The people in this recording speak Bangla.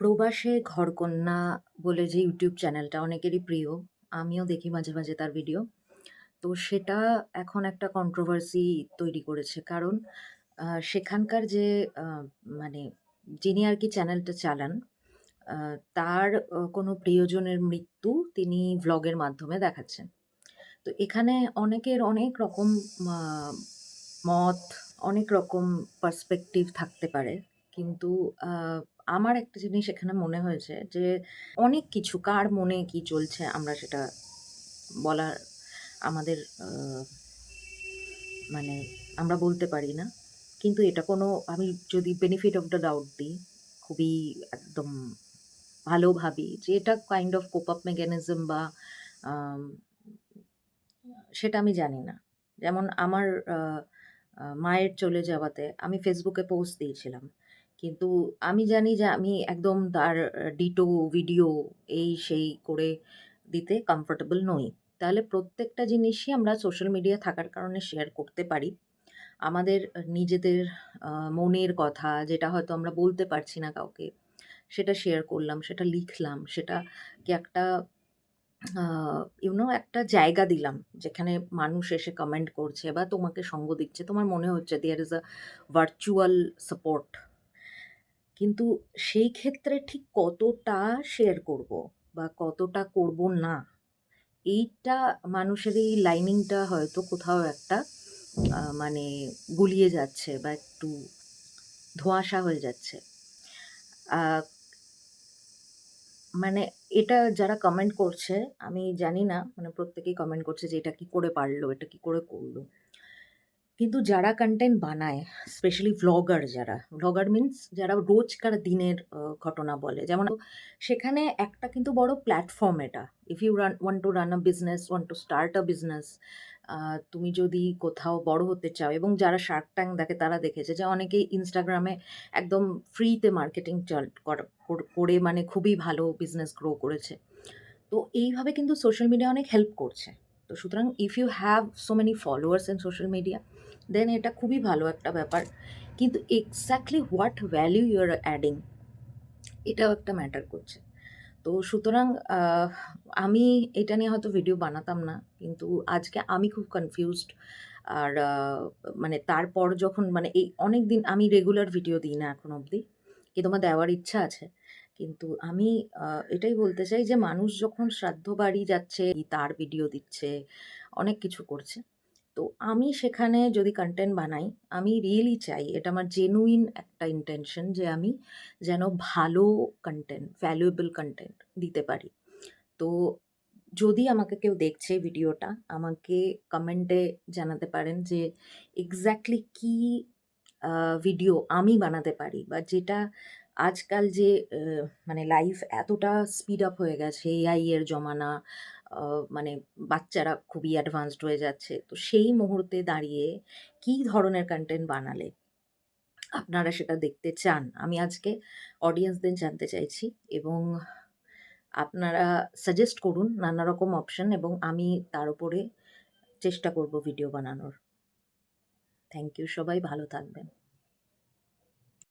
প্রবাসে ঘরকন্যা বলে যে ইউটিউব চ্যানেলটা অনেকেরই প্রিয়। আমিও দেখি মাঝে, মাঝে তার ভিডিও। তো সেটা এখন একটা কন্ট্রোভার্সি তৈরি করেছে। কারণ সেখানকার যে আ মানে যিনি আরকি চ্যানেলটা চালান, আ তার কোনো প্রিয়জনের মৃত্যু তিনি ভ্লগের মাধ্যমে দেখাচ্ছেন। তো এখানে অনেকের অনেক রকম মা মত, অনেক রকম পার্সপেক্টিভ থাকতে পারে। কিন্তু আ আমার একটা জিনিস এখানে মনে হয়েছে যে, অনেক কিছু কার মনে কি চলছে আমরা সেটা বলার আমাদের আ মানে আমরা বলতে পারি না। কিন্তু এটা কোনো আমি যদি বেনিফিট অফ দ্য ডাউট দিই, খুবই একদম ভালো ভাবি যে এটা kind of cope up mechanism বা আম সেটা আমি জানি না। যেমন আমার আ আ মায়ের চলে যাওয়াতে আমি Facebook এ পোস্ট দিয়েছিলাম। কিন্তু আমি জানি যে আমি একদম তার ডিটো ভিডিও এই সেই করে দিতে কমফোর্টেবল নই। তাহলে প্রত্যেকটা জিনিসই আমরা সোশ্যাল মিডিয়া থাকার কারণে শেয়ার করতে পারি। আমাদের নিজেদের মনের কথা যেটা হয়তো আমরা বলতে পারছি না কাউকে, সেটা শেয়ার করলাম, সেটা লিখলাম, সেটাকে একটা আ একটা জায়গা দিলাম, যেখানে মানুষ এসে কমেন্ট করছে বা তোমাকে সঙ্গ দিচ্ছে। তোমার মনে হচ্ছে দেয়ার ইস আ ভার্চুয়াল সাপোর্ট। কিন্তু সেই ক্ষেত্রে ঠিক কতটা শেয়ার করব বা কতটা করব না, এইটা মানুষের এই লাইনিংটা হয়তো কোথাও একটা মানে গুলিয়ে যাচ্ছে বা একটু ধোঁয়াশা হয়ে যাচ্ছে। আ মানে এটা যারা কমেন্ট করছে, আমি জানি না মানে প্রত্যেকেই কমেন্ট করছে যে, "এটা কি করে পারল? এটা কি করে করল?" কিন্তু যারা কনটেন্ট বানায়, স্পেশালি ভ্লগার যারা, ভ্লগার মিনস যারা রোজকার দিনের ঘটনা বলে। যেমন সেখানে একটা কিন্তু বড় প্ল্যাটফর্ম এটা। If you want to run a business, want to start a business, তুমি যদি কোথাও বড় হতে চাও এবং যারা শার্ক ট্যাঙ্ক দেখে তারা দেখেছে যে অনেকেই Instagram এ একদম ফ্রিতে মার্কেটিং চল কর কর করে মানে খুবই ভালো বিজনেস গ্রো করেছে। তো এইভাবে কিন্তু সোশ্যাল মিডিয়া অনেক হেল্প করছে। তো সুতরাং if you have so many followers in social media, then এটা খুবই ভালো একটা ব্যাপার। কিন্তু exactly what value you are adding, এটাও একটা ম্যাটার করছে। তো সুতরাং আহ আমি এটা নিয়ে হয়তো ভিডিও বানাতাম না। কিন্তু আজকে আমি খুব কনফিউজড। আর মানে তারপর যখন মানে এই অনেকদিন আমি রেগুলার ভিডিও দিই না এখন অবধি। কিন্তু আমার দেওয়ার ইচ্ছা আছে। কিন্তু আমি এটাই বলতে চাই যে মানুষ যখন শ্রাদ্ধ বাড়ি যাচ্ছে, তার ভিডিও দিচ্ছে, অনেক কিছু করছে। তো আমি সেখানে যদি কনটেন্ট বানাই, আমি রিয়েলি চাই এটা আমার জেনুইন একটা ইনটেনশন যে আমি যেন ভালো কনটেন্ট, ভ্যালুয়েবল কনটেন্ট দিতে পারি। তো যদি আমাকে কেউ দেখছে ভিডিওটা, আমাকে কমেন্টে জানাতে পারেন যে এক্সাক্টলি কি আ ভিডিও আমি বানাতে পারি বা যেটা আজকাল যে মানে লাইফ এতটা স্পিড আপ হয়ে গেছে, এআই এর জমানা, আ মানে বাচ্চারা খুবই অ্যাডভান্সড হয়ে যাচ্ছে। তো সেই মুহূর্তে দাঁড়িয়ে কি ধরনের কনটেন্ট বানালে আপনারা সেটা দেখতে চান? আমি আজকে অডিয়েন্সদের জানতে চাইছি এবং আপনারা সাজেস্ট করুন নানা রকম অপশন এবং আমি তার উপরে চেষ্টা করব ভিডিও বানানোর। থ্যাংক ইউ, সবাই ভালো থাকবেন।